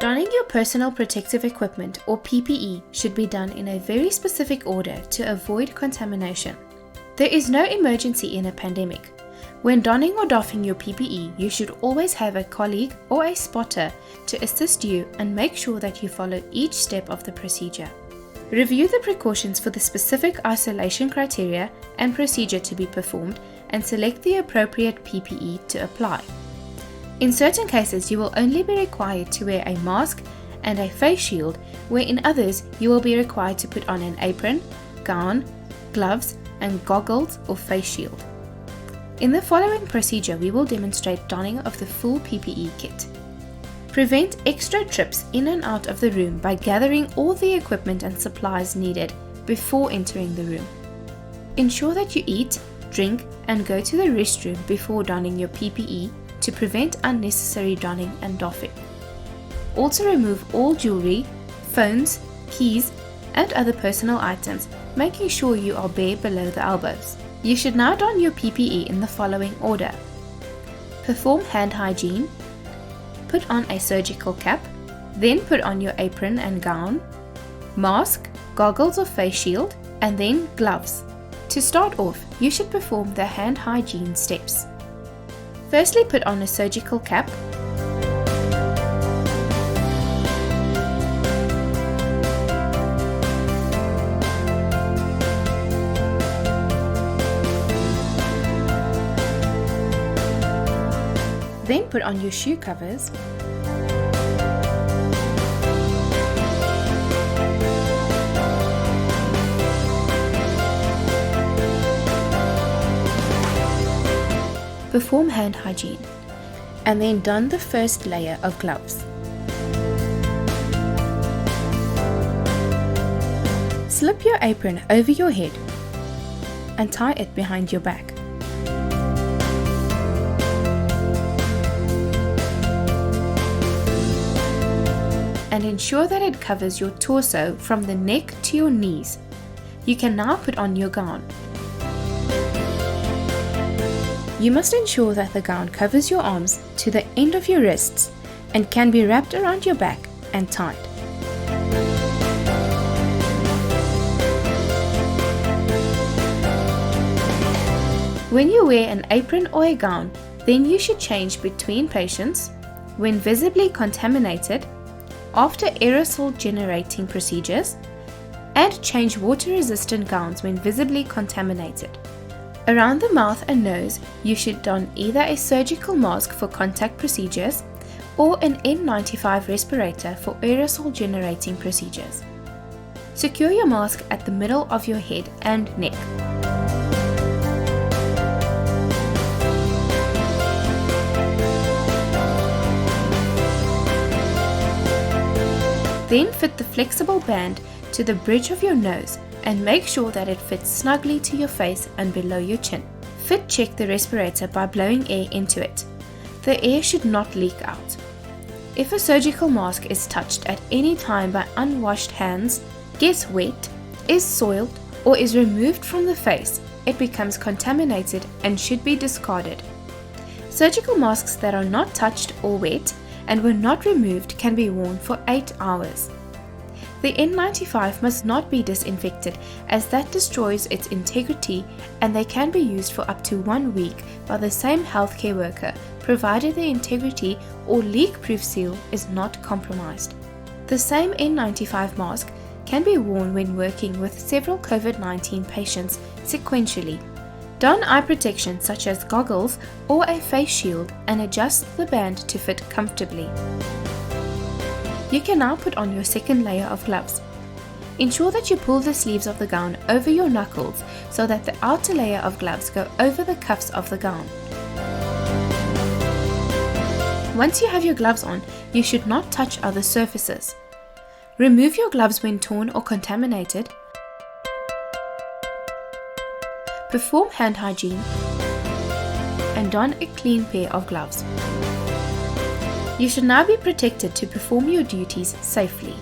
Donning your personal protective equipment or PPE should be done in a very specific order to avoid contamination. There is no emergency in a pandemic. When donning or doffing your PPE, you should always have a colleague or a spotter to assist you and make sure that you follow each step of the procedure. Review the precautions for the specific isolation criteria and procedure to be performed and select the appropriate PPE to apply. In certain cases, you will only be required to wear a mask and a face shield, where in others, you will be required to put on an apron, gown, gloves, and goggles or face shield. In the following procedure, we will demonstrate donning of the full PPE kit. Prevent extra trips in and out of the room by gathering all the equipment and supplies needed before entering the room. Ensure that you eat, drink, and go to the restroom before donning your PPE to prevent unnecessary donning and doffing. Also remove all jewelry, phones, keys, and other personal items, making sure you are bare below the elbows. You should now don your PPE in the following order. Perform hand hygiene, put on a surgical cap, then put on your apron and gown, mask, goggles or face shield, and then gloves. To start off, you should perform the hand hygiene steps. Firstly, put on a surgical cap. Then put on your shoe covers. Perform hand hygiene, and then don the first layer of gloves. Slip your apron over your head and tie it behind your back. And ensure that it covers your torso from the neck to your knees. You can now put on your gown. You must ensure that the gown covers your arms to the end of your wrists and can be wrapped around your back and tied. When you wear an apron or a gown, then you should change between patients, when visibly contaminated, after aerosol generating procedures, and change water-resistant gowns when visibly contaminated. Around the mouth and nose, you should don either a surgical mask for contact procedures or an N95 respirator for aerosol generating procedures. Secure your mask at the middle of your head and neck. Then fit the flexible band to the bridge of your nose and make sure that it fits snugly to your face and below your chin. Fit check the respirator by blowing air into it. The air should not leak out. If a surgical mask is touched at any time by unwashed hands, gets wet, is soiled, or is removed from the face, it becomes contaminated and should be discarded. Surgical masks that are not touched or wet and were not removed can be worn for 8 hours. The N95 must not be disinfected, as that destroys its integrity, and they can be used for up to 1 week by the same healthcare worker, provided the integrity or leak-proof seal is not compromised. The same N95 mask can be worn when working with several COVID-19 patients sequentially. Don eye protection such as goggles or a face shield and adjust the band to fit comfortably. You can now put on your second layer of gloves. Ensure that you pull the sleeves of the gown over your knuckles so that the outer layer of gloves go over the cuffs of the gown. Once you have your gloves on, you should not touch other surfaces. Remove your gloves when torn or contaminated. Perform hand hygiene and don a clean pair of gloves. You should now be protected to perform your duties safely.